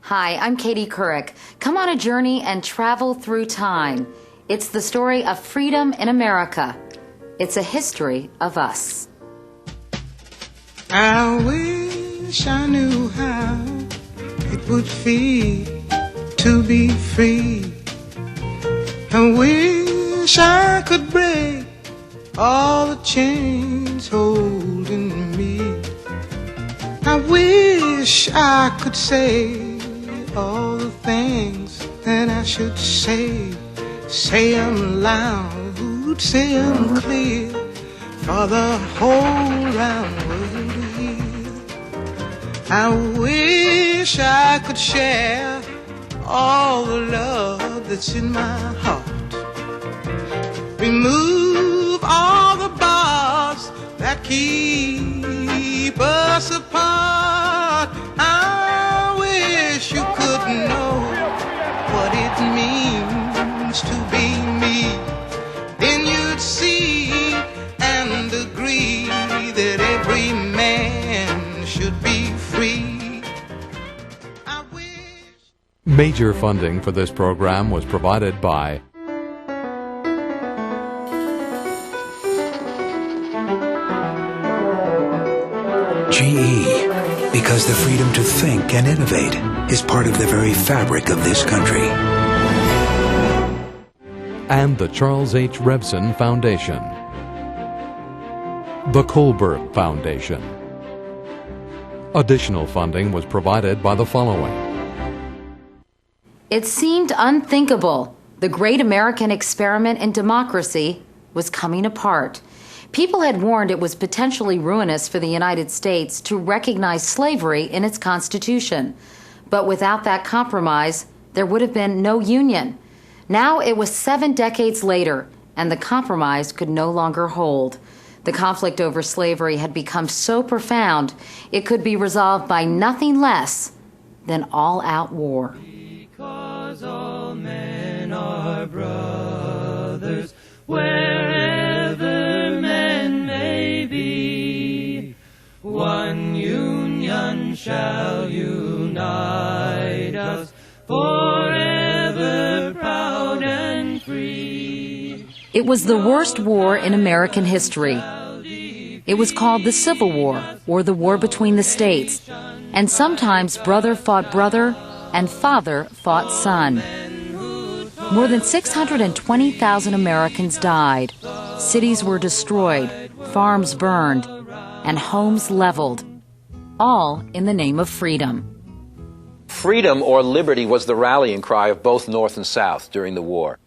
Hi, I'm Katie Couric. Come on a journey and travel through time. It's the story of freedom in America. It's a history of us. I wish I knew how it would feel to be free. I wish I could break all the chains holding me. I wish I could say all the things that I should say. Say them loud, say them clear, for the whole round world to hear. I wish I could share all the love that's in my heart. Remove all the bars that keep us apart. I wish you could know what it means to be me. Then you'd see and agree that every man should be free. I wish. Major funding for this program was provided by GE, because the freedom to think and innovate is part of the very fabric of this country. and the Charles H. Revson Foundation, the Kohlberg Foundation. Additional funding was provided by the following. It seemed unthinkable. The great American experiment in democracy was coming apart. People had warned it was potentially ruinous for the United States to recognize slavery in its Constitution. But without that compromise, there would have been no union. Now it was 7 decades later, and the compromise could no longer hold. The conflict over slavery had become so profound, it could be resolved by nothing less than all-out war. Because all men are brothers, wherever men may be, one union shall unite us, forever proud and free. It was the worst war in American history. It was called the Civil War, or the War Between the States, and sometimes brother fought brother and father fought son. More than 620,000 Americans died. Cities were destroyed, farms burned, and homes leveled, all in the name of freedom. Freedom or liberty was the rallying cry of both North and South during the war.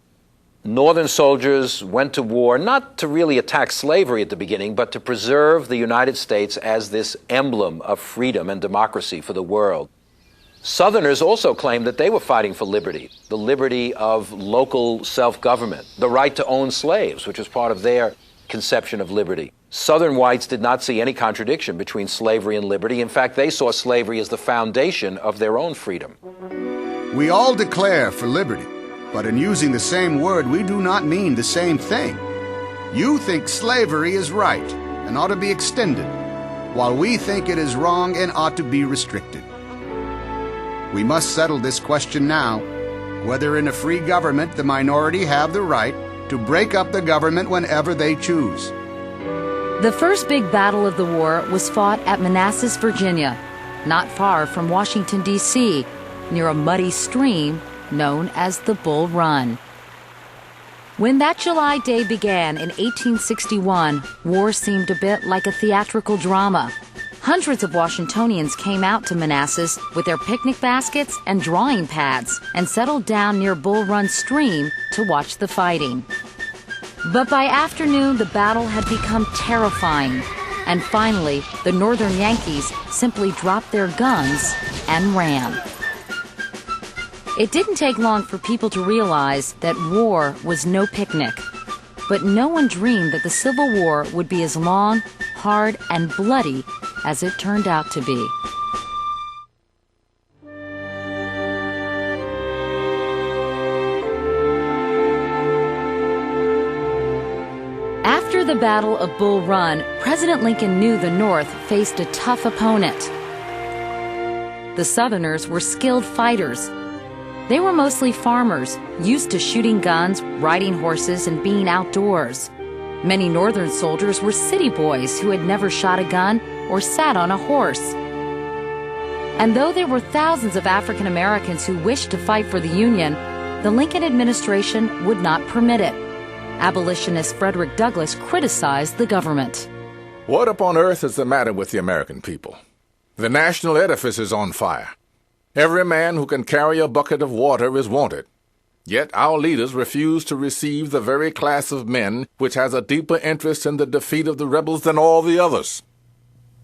Northern soldiers went to war not to really attack slavery at the beginning, but to preserve the United States as this emblem of freedom and democracy for the world. Southerners also claimed that they were fighting for liberty, the liberty of local self-government, the right to own slaves, which was part of their conception of liberty. Southern whites did not see any contradiction between slavery and liberty. In fact, they saw slavery as the foundation of their own freedom. We all declare for liberty, but in using the same word, we do not mean the same thing. You think slavery is right and ought to be extended, while we think it is wrong and ought to be restricted. We must settle this question now, whether in a free government the minority have the right to break up the government whenever they choose. The first big battle of the war was fought at Manassas, Virginia, not far from Washington, D.C., near a muddy stream known as the Bull Run. When that July day began in 1861, war seemed a bit like a theatrical drama. Hundreds of Washingtonians came out to Manassas with their picnic baskets and drawing pads and settled down near Bull Run Stream to watch the fighting. But by afternoon, the battle had become terrifying, and finally, the Northern Yankees simply dropped their guns and ran. It didn't take long for people to realize that war was no picnic. But no one dreamed that the Civil War would be as long, hard, and bloody as it turned out to be. After the Battle of Bull Run, President Lincoln knew the North faced a tough opponent. The Southerners were skilled fighters. They were mostly farmers, used to shooting guns, riding horses, and being outdoors. Many Northern soldiers were city boys who had never shot a gun or sat on a horse. And though there were thousands of African Americans who wished to fight for the Union, the Lincoln administration would not permit it. Abolitionist Frederick Douglass criticized the government. What upon earth is the matter with the American people? The national edifice is on fire. Every man who can carry a bucket of water is wanted. Yet our leaders refuse to receive the very class of men which has a deeper interest in the defeat of the rebels than all the others.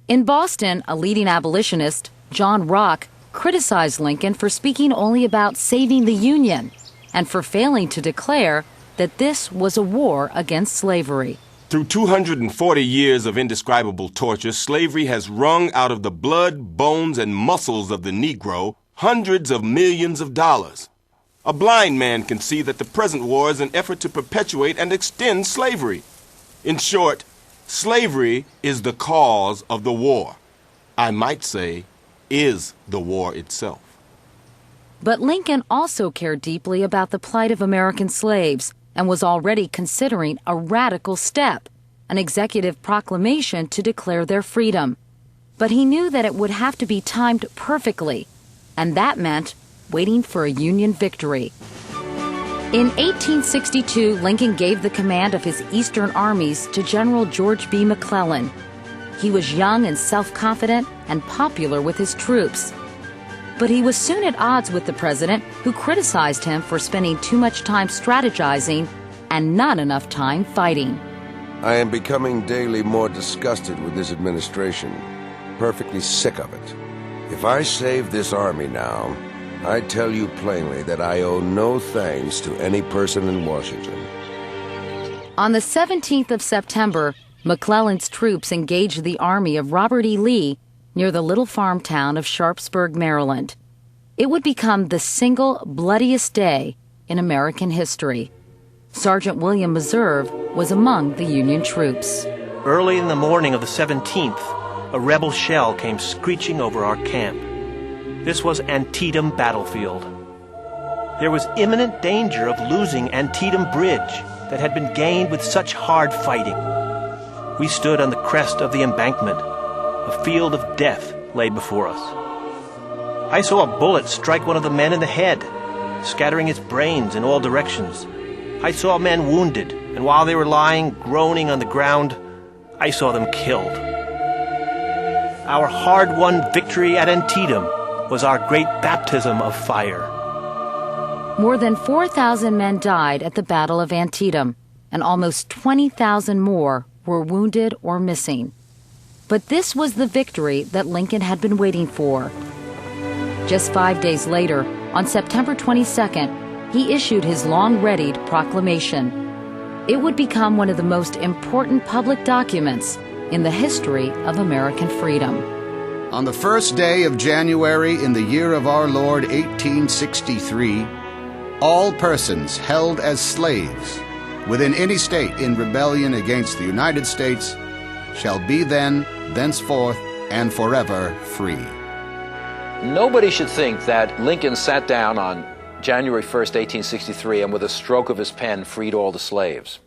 In Boston, a leading abolitionist, John Rock, criticized Lincoln for speaking only about saving the Union and for failing to declare that this was a war against slavery. Through 240 years of indescribable torture, slavery has wrung out of the blood, bones, and muscles of the Negro hundreds of millions of dollars. A blind man can see that the present war is an effort to perpetuate and extend slavery. In short, slavery is the cause of the war. I might say, is the war itself. But Lincoln also cared deeply about the plight of American slaves and was already considering a radical step, an executive proclamation to declare their freedom. But he knew that it would have to be timed perfectly, and that meant waiting for a Union victory. In 1862, Lincoln gave the command of his Eastern armies to General George B. McClellan. He was young and self-confident and popular with his troops. But he was soon at odds with the president, who criticized him for spending too much time strategizing and not enough time fighting. I am becoming daily more disgusted with this administration, perfectly sick of it. If I save this army now, I tell you plainly that I owe no thanks to any person in Washington. On the 17th of September, McClellan's troops engaged the army of Robert E. Lee near the little farm town of Sharpsburg, Maryland. It would become the single bloodiest day in American history. Sergeant William Meserve was among the Union troops. Early in the morning of the 17th, a rebel shell came screeching over our camp. This was Antietam battlefield. There was imminent danger of losing Antietam Bridge that had been gained with such hard fighting. We stood on the crest of the embankment. A field of death lay before us. I saw a bullet strike one of the men in the head, scattering its brains in all directions. I saw men wounded, and while they were lying, groaning on the ground, I saw them killed. Our hard-won victory at Antietam was our great baptism of fire. More than 4,000 men died at the Battle of Antietam, and almost 20,000 more were wounded or missing. But this was the victory that Lincoln had been waiting for. Just 5 days later, on September 22nd, he issued his long-readied proclamation. It would become one of the most important public documents in the history of American freedom. On the first day of January in the year of our Lord 1863, all persons held as slaves within any state in rebellion against the United States shall be then, thenceforth, and forever free. Nobody should think that Lincoln sat down on January 1st, 1863, and with a stroke of his pen freed all the slaves.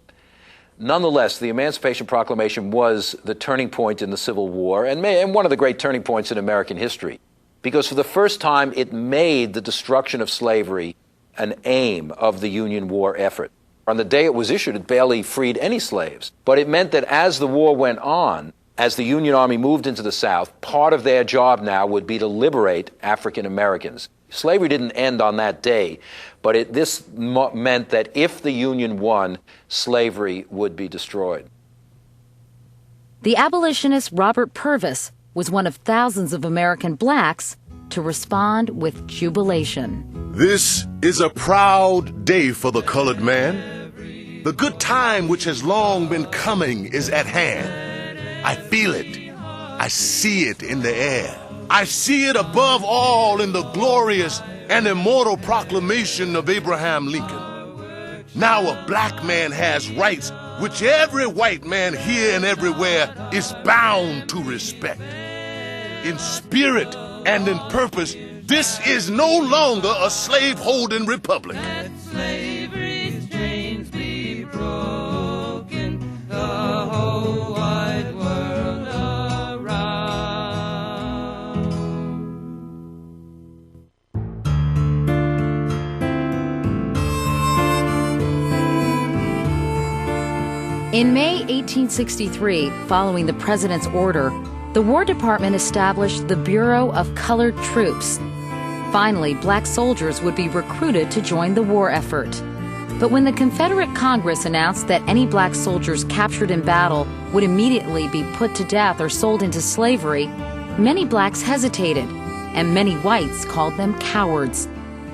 Nonetheless, the Emancipation Proclamation was the turning point in the Civil War and one of the great turning points in American history, because for the first time it made the destruction of slavery an aim of the Union war effort. On the day it was issued, it barely freed any slaves. But it meant that as the war went on, as the Union Army moved into the South, part of their job now would be to liberate African Americans. Slavery didn't end on that day, but this meant that if the Union won, slavery would be destroyed. The abolitionist Robert Purvis was one of thousands of American blacks to respond with jubilation. This is a proud day for the colored man. The good time which has long been coming is at hand. I feel it. I see it in the air. I see it above all in the glorious and immortal proclamation of Abraham Lincoln. Now a black man has rights which every white man here and everywhere is bound to respect. In spirit and in purpose, this is no longer a slave-holding republic. Let slavery's chains be broken, the whole wide world around. In May 1863, following the president's order, the War Department established the Bureau of Colored Troops. Finally, black soldiers would be recruited to join the war effort. But when the Confederate Congress announced that any black soldiers captured in battle would immediately be put to death or sold into slavery, many blacks hesitated, and many whites called them cowards.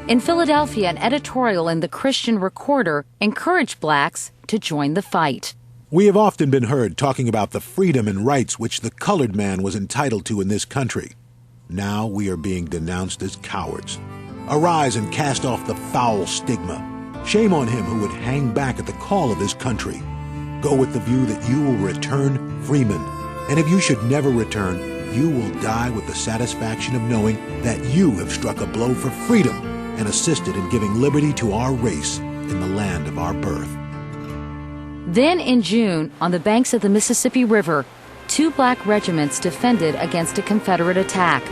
In Philadelphia, an editorial in the Christian Recorder encouraged blacks to join the fight. We have often been heard talking about the freedom and rights which the colored man was entitled to in this country. Now we are being denounced as cowards. Arise and cast off the foul stigma. Shame on him who would hang back at the call of this country. Go with the view that you will return freemen. And if you should never return, you will die with the satisfaction of knowing that you have struck a blow for freedom and assisted in giving liberty to our race in the land of our birth. Then in June, on the banks of the Mississippi River, 2 black regiments defended against a Confederate attack.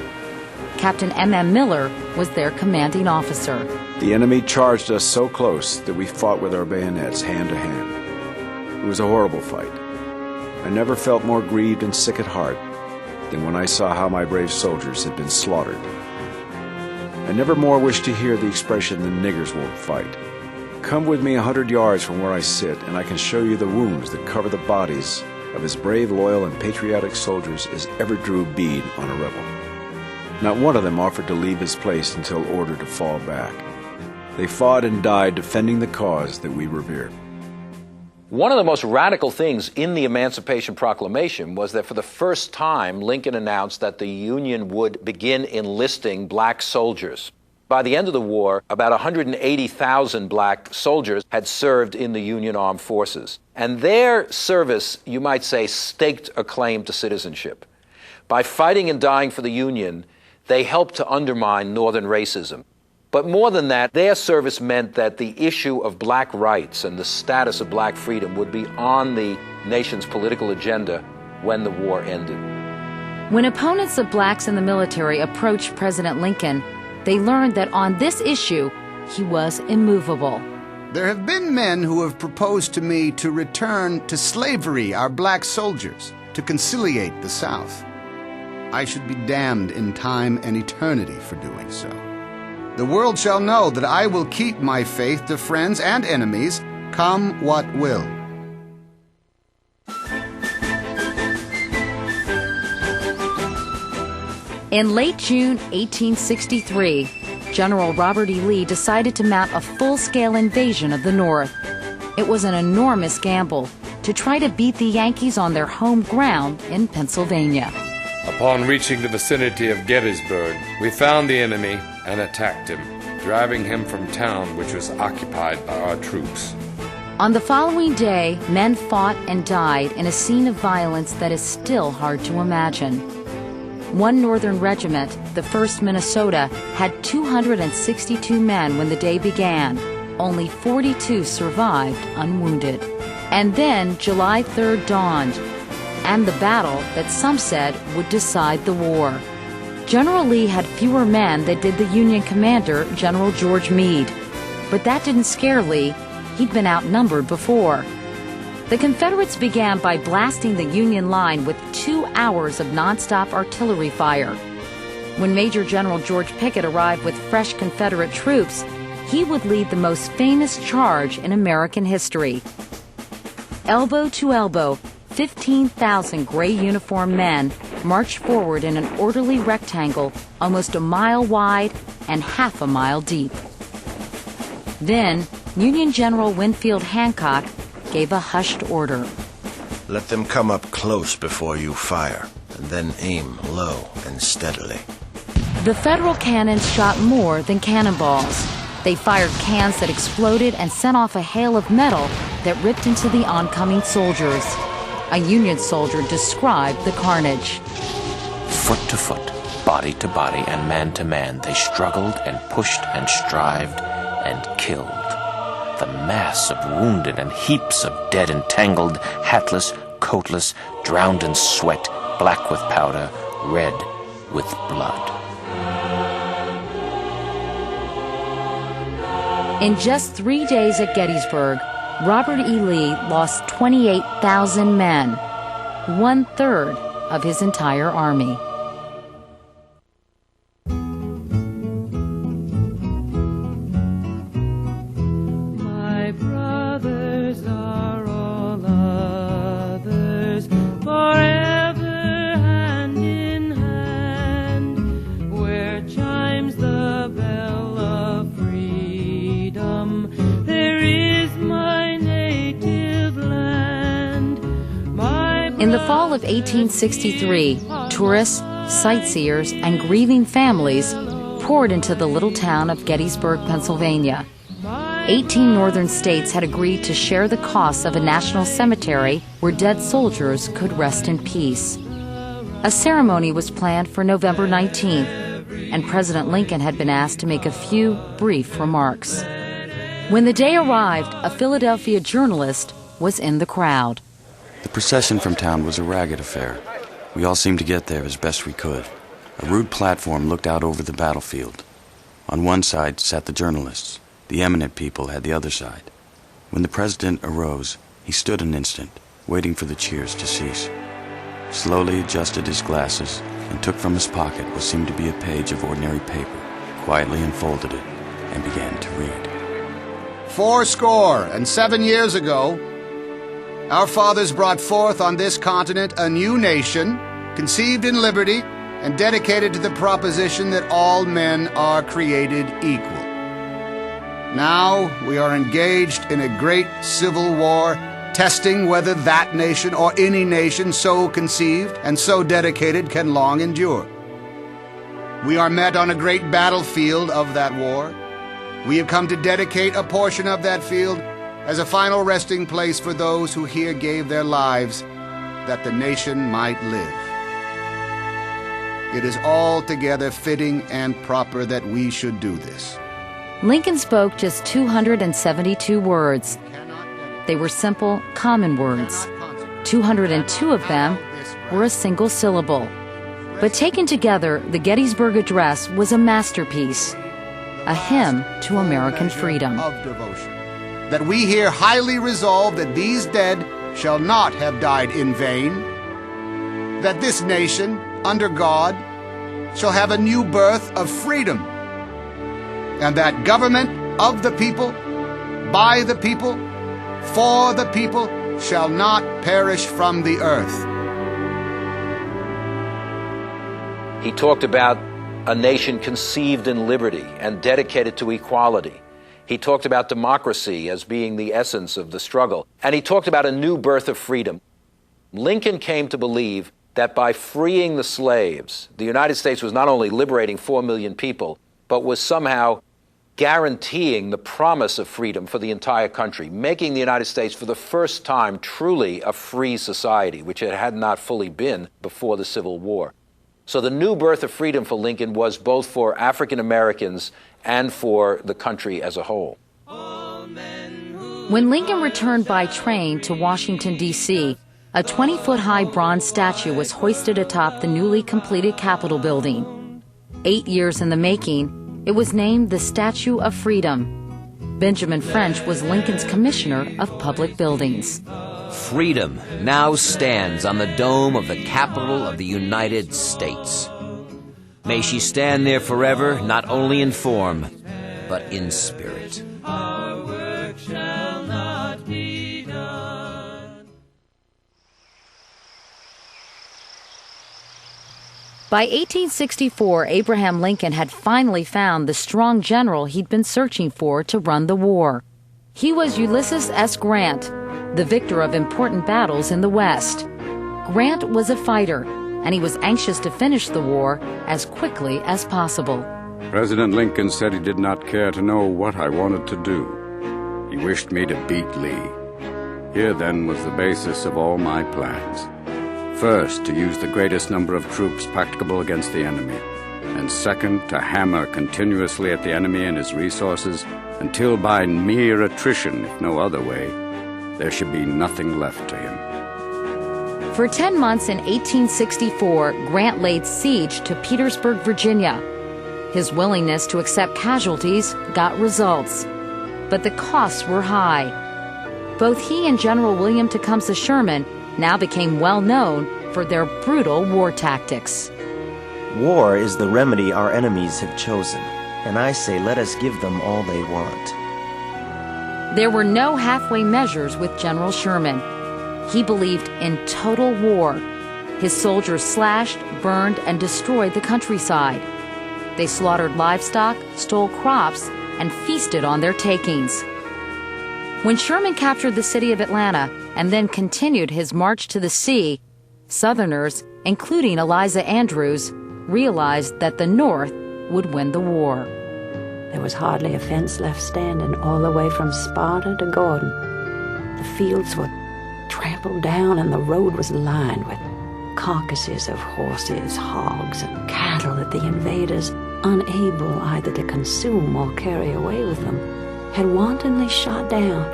Captain M.M. Miller was their commanding officer. The enemy charged us so close that we fought with our bayonets hand to hand. It was a horrible fight. I never felt more grieved and sick at heart than when I saw how my brave soldiers had been slaughtered. I never more wished to hear the expression, "the niggers won't fight." Come with me 100 yards from where I sit, and I can show you the wounds that cover the bodies of as brave, loyal, and patriotic soldiers as ever drew bead on a rebel. Not one of them offered to leave his place until ordered to fall back. They fought and died defending the cause that we revered. One of the most radical things in the Emancipation Proclamation was that for the first time, Lincoln announced that the Union would begin enlisting black soldiers. By the end of the war, about 180,000 black soldiers had served in the Union Armed Forces. And their service, you might say, staked a claim to citizenship. By fighting and dying for the Union, they helped to undermine Northern racism. But more than that, their service meant that the issue of black rights and the status of black freedom would be on the nation's political agenda when the war ended. When opponents of blacks in the military approached President Lincoln, they learned that on this issue, he was immovable. There have been men who have proposed to me to return to slavery our black soldiers, to conciliate the South. I should be damned in time and eternity for doing so. The world shall know that I will keep my faith to friends and enemies, come what will. In late June 1863, General Robert E. Lee decided to mount a full-scale invasion of the North. It was an enormous gamble to try to beat the Yankees on their home ground in Pennsylvania. Upon reaching the vicinity of Gettysburg, we found the enemy and attacked him, driving him from town which was occupied by our troops. On the following day, men fought and died in a scene of violence that is still hard to imagine. One Northern regiment, the 1st Minnesota, had 262 men when the day began. Only 42 survived unwounded. And then July 3rd dawned, and the battle that some said would decide the war. General Lee had fewer men than did the Union commander, General George Meade. But that didn't scare Lee. He'd been outnumbered before. The Confederates began by blasting the Union line with 2 hours of nonstop artillery fire. When Major General George Pickett arrived with fresh Confederate troops, he would lead the most famous charge in American history. Elbow to elbow, 15,000 gray uniformed men marched forward in an orderly rectangle almost a mile wide and half a mile deep. Then, Union General Winfield Hancock gave a hushed order. Let them come up close before you fire, and then aim low and steadily. The Federal cannons shot more than cannonballs. They fired cans that exploded and sent off a hail of metal that ripped into the oncoming soldiers. A Union soldier described the carnage. Foot to foot, body to body, and man to man, they struggled and pushed and strived and killed. The mass of wounded and heaps of dead entangled, hatless, coatless, drowned in sweat, black with powder, red with blood. In just 3 days at Gettysburg, Robert E. Lee lost 28,000 men, 1/3 of his entire army. My brothers are all others, forever hand in hand, where chimes the bell of freedom. There is my native land. In the fall of 1863, tourists, sightseers, and grieving families poured into the little town of Gettysburg, Pennsylvania. 18 northern states had agreed to share the costs of a national cemetery where dead soldiers could rest in peace. A ceremony was planned for November 19th, and President Lincoln had been asked to make a few brief remarks. When the day arrived, a Philadelphia journalist was in the crowd. The procession from town was a ragged affair. We all seemed to get there as best we could. A rude platform looked out over the battlefield. On one side sat the journalists. The eminent people had the other side. When the president arose, he stood an instant, waiting for the cheers to cease. Slowly adjusted his glasses and took from his pocket what seemed to be a page of ordinary paper, quietly unfolded it, and began to read. 77 years ago, our fathers brought forth on this continent a new nation, conceived in liberty and dedicated to the proposition that all men are created equal. Now we are engaged in a great civil war, testing whether that nation or any nation so conceived and so dedicated can long endure. We are met on a great battlefield of that war. We have come to dedicate a portion of that field as a final resting place for those who here gave their lives that the nation might live. It is altogether fitting and proper that we should do this. Lincoln spoke just 272 words. They were simple, common words. 202 of them were a single syllable. But taken together, the Gettysburg Address was a masterpiece, a hymn to American freedom. Of devotion. That we here highly resolve that these dead shall not have died in vain, that this nation, under God, shall have a new birth of freedom, and that government of the people, by the people, for the people, shall not perish from the earth. He talked about a nation conceived in liberty and dedicated to equality. He talked about democracy as being the essence of the struggle. And he talked about a new birth of freedom. Lincoln came to believe that by freeing the slaves, the United States was not only liberating 4 million people, but was somehow guaranteeing the promise of freedom for the entire country, making the United States for the first time truly a free society, which it had not fully been before the Civil War. So the new birth of freedom for Lincoln was both for African Americans and for the country as a whole. When Lincoln returned by train to Washington, D.C., a 20-foot-high bronze statue was hoisted atop the newly completed Capitol building. 8 years in the making, it was named the Statue of Freedom. Benjamin French was Lincoln's Commissioner of Public Buildings. Freedom now stands on the dome of the Capitol of the United States. May she stand there forever, not only in form, but in spirit. Our work shall not be done. By 1864, Abraham Lincoln had finally found the strong general he'd been searching for to run the war. He was Ulysses S. Grant, the victor of important battles in the West. Grant was a fighter, and he was anxious to finish the war as quickly as possible. President Lincoln said he did not care to know what I wanted to do. He wished me to beat Lee. Here, then, was the basis of all my plans. First, to use the greatest number of troops practicable against the enemy. And second, to hammer continuously at the enemy and his resources until by mere attrition, if no other way, there should be nothing left to him. For 10 months in 1864, Grant laid siege to Petersburg, Virginia. His willingness to accept casualties got results, but the costs were high. Both he and General William Tecumseh Sherman now became well known for their brutal war tactics. War is the remedy our enemies have chosen, and I say let us give them all they want. There were no halfway measures with General Sherman. He believed in total war. His soldiers slashed, burned, and destroyed the countryside. They slaughtered livestock, stole crops, and feasted on their takings. When Sherman captured the city of Atlanta and then continued his march to the sea, Southerners, including Eliza Andrews, realized that the North would win the war. There was hardly a fence left standing all the way from Sparta to Gordon. The fields were trampled down and the road was lined with carcasses of horses, hogs, and cattle that the invaders, unable either to consume or carry away with them, had wantonly shot down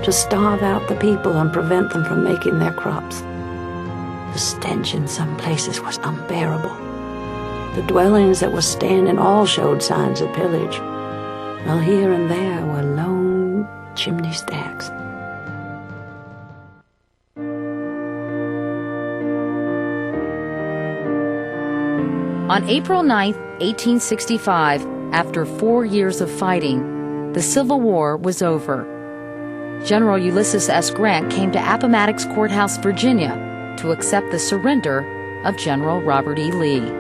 to starve out the people and prevent them from making their crops. The stench in some places was unbearable. The dwellings that were standing all showed signs of pillage, while here and there were lone chimney stacks. On April 9, 1865, after 4 years of fighting, the Civil War was over. General Ulysses S. Grant came to Appomattox Courthouse, Virginia, to accept the surrender of General Robert E. Lee.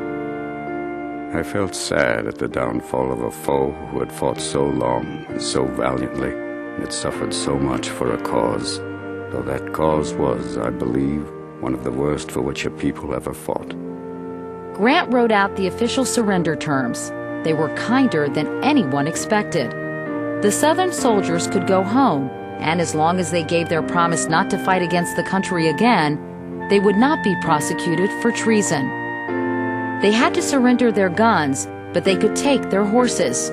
I felt sad at the downfall of a foe who had fought so long and so valiantly and had suffered so much for a cause, though that cause was, I believe, one of the worst for which a people ever fought. Grant wrote out the official surrender terms. They were kinder than anyone expected. The Southern soldiers could go home, and as long as they gave their promise not to fight against the country again, they would not be prosecuted for treason. They had to surrender their guns, but they could take their horses,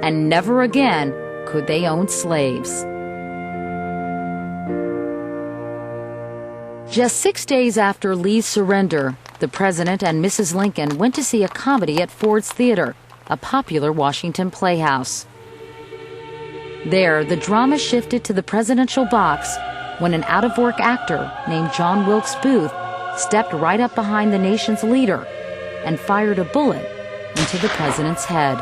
and never again could they own slaves. Just 6 days after Lee's surrender, the President and Mrs. Lincoln went to see a comedy at Ford's Theater, a popular Washington playhouse. There, the drama shifted to the presidential box when an out-of-work actor named John Wilkes Booth stepped right up behind the nation's leader and fired a bullet into the president's head.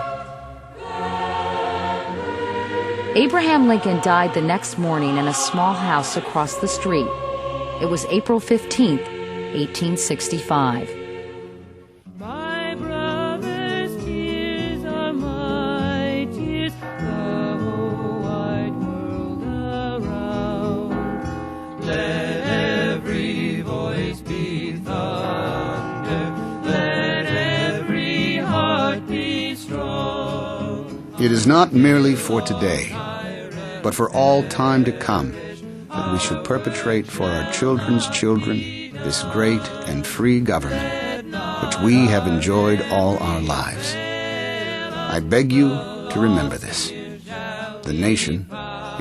Abraham Lincoln died the next morning in a small house across the street. It was April 15th, 1865. My brother's tears are my tears, the whole wide world around. Let every voice be thunder, let every heart be strong. It is not merely for today, but for all time to come, that we should perpetrate for our children's children this great and free government, which we have enjoyed all our lives. I beg you to remember this. The nation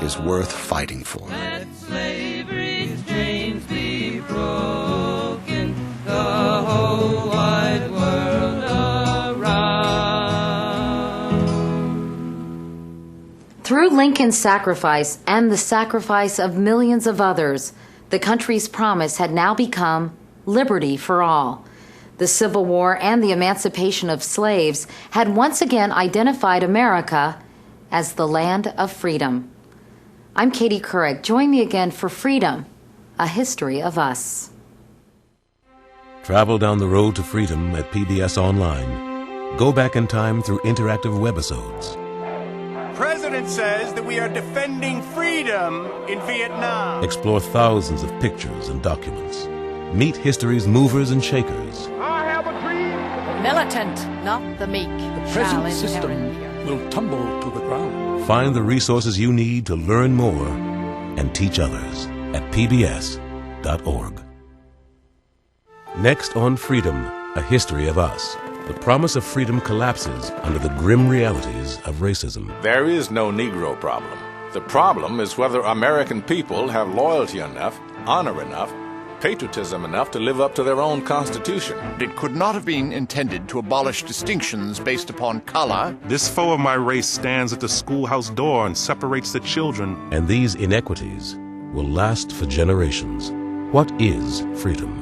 is worth fighting for. Let slavery's chains be broken, the whole wide world around. Through Lincoln's sacrifice and the sacrifice of millions of others, the country's promise had now become liberty for all. The Civil War and the emancipation of slaves had once again identified America as the land of freedom. I'm Katie Couric. Join me again for Freedom, a history of us. Travel down the road to freedom at PBS Online. Go back in time through interactive webisodes. President says that we are defending freedom in Vietnam. Explore thousands of pictures and documents. Meet history's movers and shakers. I have a dream. Militant, not the meek. The present system will tumble to the ground. Find the resources you need to learn more and teach others at pbs.org. Next on Freedom, a history of us. The promise of freedom collapses under the grim realities of racism. There is no Negro problem. The problem is whether American people have loyalty enough, honor enough, patriotism enough to live up to their own Constitution. It could not have been intended to abolish distinctions based upon color. This foe of my race stands at the schoolhouse door and separates the children. And these inequities will last for generations. What is freedom?